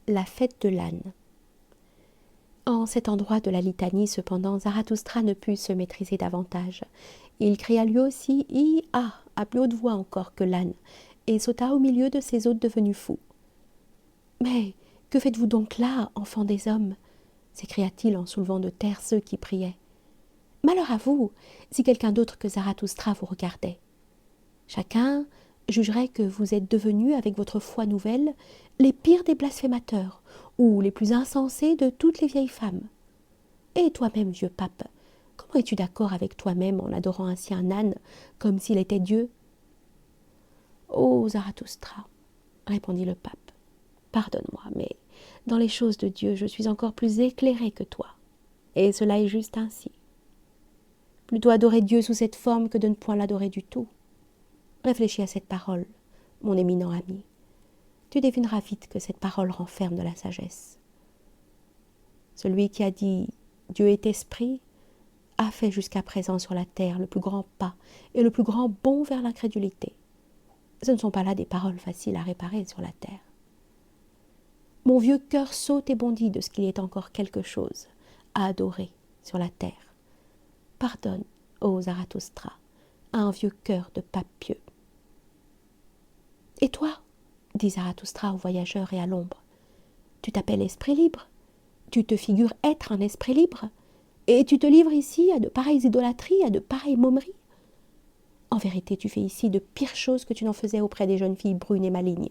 La fête de l'âne. En cet endroit de la litanie, cependant, Zarathustra ne put se maîtriser davantage. Il cria lui aussi « Hi-ha » à plus haute voix encore que l'âne, et sauta au milieu de ses hôtes devenus fous. « Mais que faites-vous donc là, enfants des hommes » s'écria-t-il en soulevant de terre ceux qui priaient. « Malheur à vous, si quelqu'un d'autre que Zarathustra vous regardait. Chacun jugerait que vous êtes devenus, avec votre foi nouvelle, les pires des blasphémateurs, ou les plus insensés de toutes les vieilles femmes. Et toi-même, vieux pape, comment es-tu d'accord avec toi-même en adorant ainsi un âne, comme s'il était Dieu ?»« Ô Zarathustra, répondit le pape, pardonne-moi, mais dans les choses de Dieu, je suis encore plus éclairé que toi, et cela est juste ainsi. Plutôt adorer Dieu sous cette forme que de ne point l'adorer du tout. Réfléchis à cette parole, mon éminent ami. Tu devineras vite que cette parole renferme de la sagesse. Celui qui a dit « Dieu est esprit » a fait jusqu'à présent sur la terre le plus grand pas et le plus grand bond vers l'incrédulité. Ce ne sont pas là des paroles faciles à réparer sur la terre. Mon vieux cœur saute et bondit de ce qu'il y ait encore quelque chose à adorer sur la terre. Pardonne, ô Zarathustra, à un vieux cœur de pape pieux. Et toi, dit Zarathustra au voyageur et à l'ombre, tu t'appelles esprit libre, tu te figures être un esprit libre, et tu te livres ici à de pareilles idolâtries, à de pareilles momeries. En vérité, tu fais ici de pires choses que tu n'en faisais auprès des jeunes filles brunes et malignes,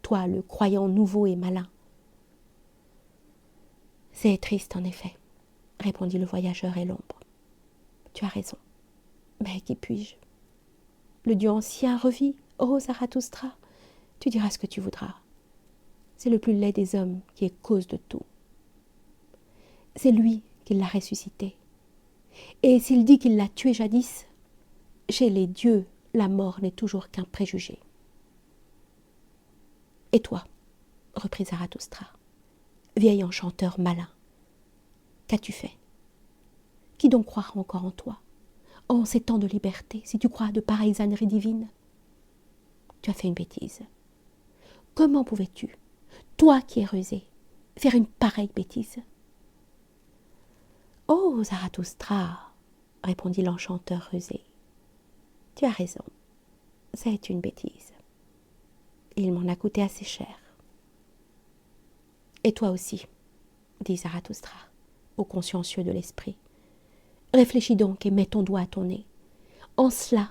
toi, le croyant nouveau et malin. C'est triste, en effet, répondit le voyageur et l'ombre. Tu as raison, mais qui puis-je? Le Dieu ancien revit, ô Zarathustra, tu diras ce que tu voudras. C'est le plus laid des hommes qui est cause de tout. C'est lui qui l'a ressuscité. Et s'il dit qu'il l'a tué jadis, chez les dieux, la mort n'est toujours qu'un préjugé. Et toi, reprit Zarathustra, vieil enchanteur malin, qu'as-tu fait? Qui donc croira encore en toi, en ces temps de liberté, si tu crois à de pareilles âneries divines? Tu as fait une bêtise. Comment pouvais-tu, toi qui es rusé, faire une pareille bêtise? Oh, Zarathustra, répondit l'enchanteur rusé, tu as raison, c'est une bêtise. Il m'en a coûté assez cher. Et toi aussi, dit Zarathustra, au consciencieux de l'esprit. Réfléchis donc et mets ton doigt à ton nez. En cela,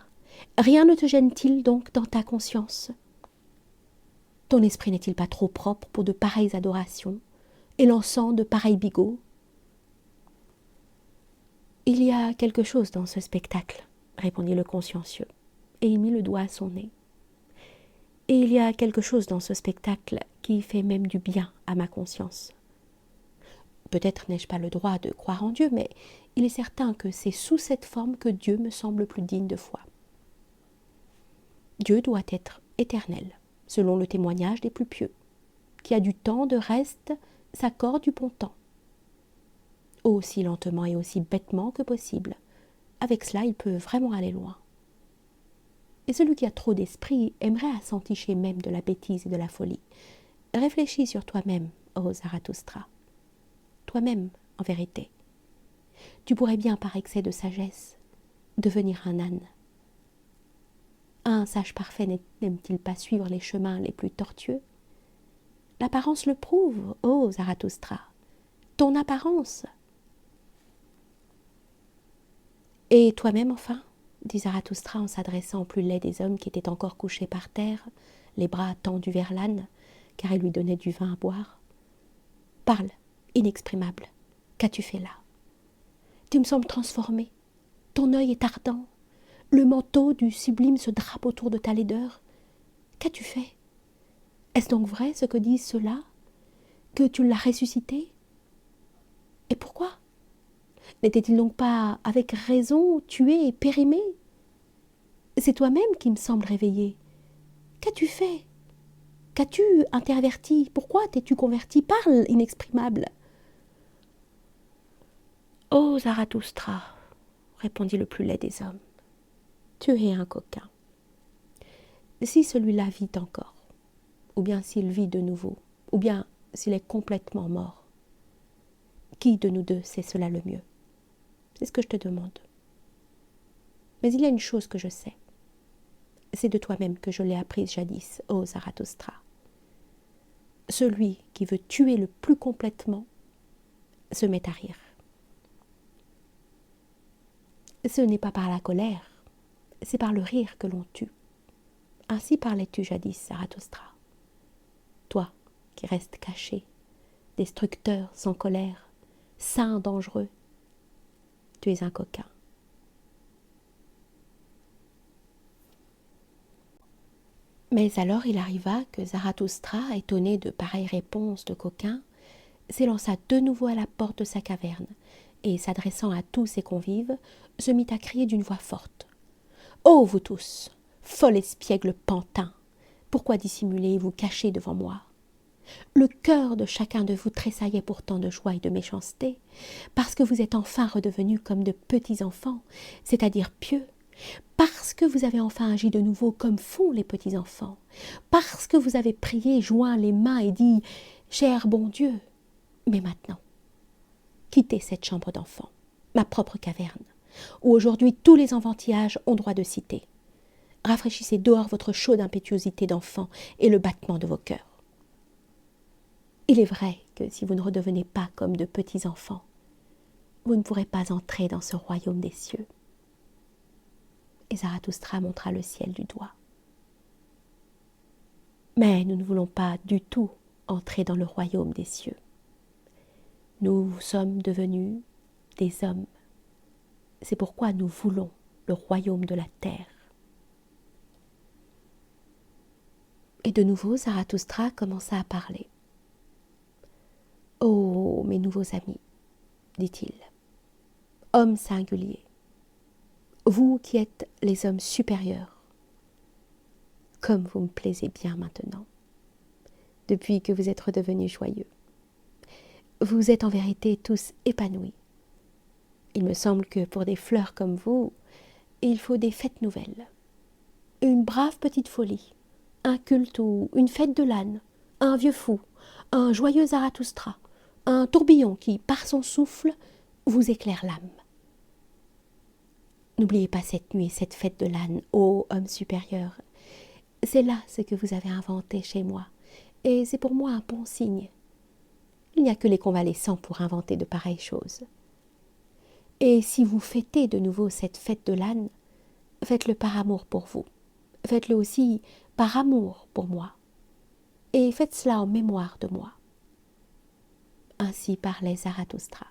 rien ne te gêne-t-il donc dans ta conscience? Ton esprit n'est-il pas trop propre pour de pareilles adorations, et l'encens de pareils bigots? Il y a quelque chose dans ce spectacle, répondit le consciencieux, et il mit le doigt à son nez. Et il y a quelque chose dans ce spectacle qui fait même du bien à ma conscience. Peut-être n'ai-je pas le droit de croire en Dieu, mais il est certain que c'est sous cette forme que Dieu me semble plus digne de foi. Dieu doit être éternel, selon le témoignage des plus pieux. Qui a du temps de reste s'accorde du bon temps. Aussi lentement et aussi bêtement que possible. Avec cela, il peut vraiment aller loin. Et celui qui a trop d'esprit aimerait à s'enticher même de la bêtise et de la folie. Réfléchis sur toi-même, ô Zarathustra. Toi-même, en vérité. Tu pourrais bien, par excès de sagesse, devenir un âne. Un sage parfait n'aime-t-il pas suivre les chemins les plus tortueux? L'apparence le prouve, ô Zarathustra. Ton apparence. Et toi-même, enfin, dit Zarathustra en s'adressant au plus laid des hommes qui étaient encore couchés par terre, les bras tendus vers l'âne, car il lui donnait du vin à boire. Parle, inexprimable, qu'as-tu fait là? Tu me sembles transformé, ton œil est ardent, le manteau du sublime se drape autour de ta laideur. Qu'as-tu fait? Est-ce donc vrai ce que disent ceux-là, que tu l'as ressuscité? Et pourquoi? N'était-il donc pas avec raison tué et périmé? C'est toi-même qui me semble réveillé. Qu'as-tu fait? Qu'as-tu interverti? Pourquoi t'es-tu converti? Parle, inexprimable. Ô Zarathustra, répondit le plus laid des hommes, tu es un coquin. Si celui-là vit encore, ou bien s'il vit de nouveau, ou bien s'il est complètement mort? Qui de nous deux sait cela le mieux? C'est ce que je te demande. Mais il y a une chose que je sais. C'est de toi-même que je l'ai apprise jadis, ô Zarathustra. Celui qui veut tuer le plus complètement se met à rire. Ce n'est pas par la colère, c'est par le rire que l'on tue. Ainsi parlais-tu jadis, Zarathustra. Toi qui restes caché, destructeur sans colère, saint dangereux, tu es un coquin. Mais alors il arriva que Zarathustra, étonné de pareilles réponses de coquin, s'élança de nouveau à la porte de sa caverne, et s'adressant à tous ses convives, se mit à crier d'une voix forte. « Ô vous tous, fol espiègle pantin, pourquoi dissimulez et vous cachez devant moi? Le cœur de chacun de vous tressaillait pourtant de joie et de méchanceté, parce que vous êtes enfin redevenus comme de petits enfants, c'est-à-dire pieux, parce que vous avez enfin agi de nouveau comme font les petits enfants, parce que vous avez prié, joint les mains et dit « Cher bon Dieu !» Mais maintenant, quittez cette chambre d'enfant, ma propre caverne, où aujourd'hui tous les enfantillages ont droit de citer. Rafraîchissez dehors votre chaude impétuosité d'enfant et le battement de vos cœurs. Il est vrai que si vous ne redevenez pas comme de petits enfants, vous ne pourrez pas entrer dans ce royaume des cieux. Et Zarathustra montra le ciel du doigt. Mais nous ne voulons pas du tout entrer dans le royaume des cieux. Nous sommes devenus des hommes. C'est pourquoi nous voulons le royaume de la terre. Et de nouveau, Zarathustra commença à parler. « Oh, mes nouveaux amis, dit-il, hommes singuliers, vous qui êtes les hommes supérieurs, comme vous me plaisez bien maintenant, depuis que vous êtes redevenus joyeux. Vous êtes en vérité tous épanouis. Il me semble que pour des fleurs comme vous, il faut des fêtes nouvelles. Une brave petite folie, un culte ou une fête de l'âne, un vieux fou, un joyeux Zarathustra, un tourbillon qui, par son souffle, vous éclaire l'âme. N'oubliez pas cette nuit, cette fête de l'âne, ô homme supérieur. C'est là ce que vous avez inventé chez moi, et c'est pour moi un bon signe. Il n'y a que les convalescents pour inventer de pareilles choses. Et si vous fêtez de nouveau cette fête de l'âne, faites-le par amour pour vous. Faites-le aussi par amour pour moi. Et faites cela en mémoire de moi. Ainsi parlait Zarathustra.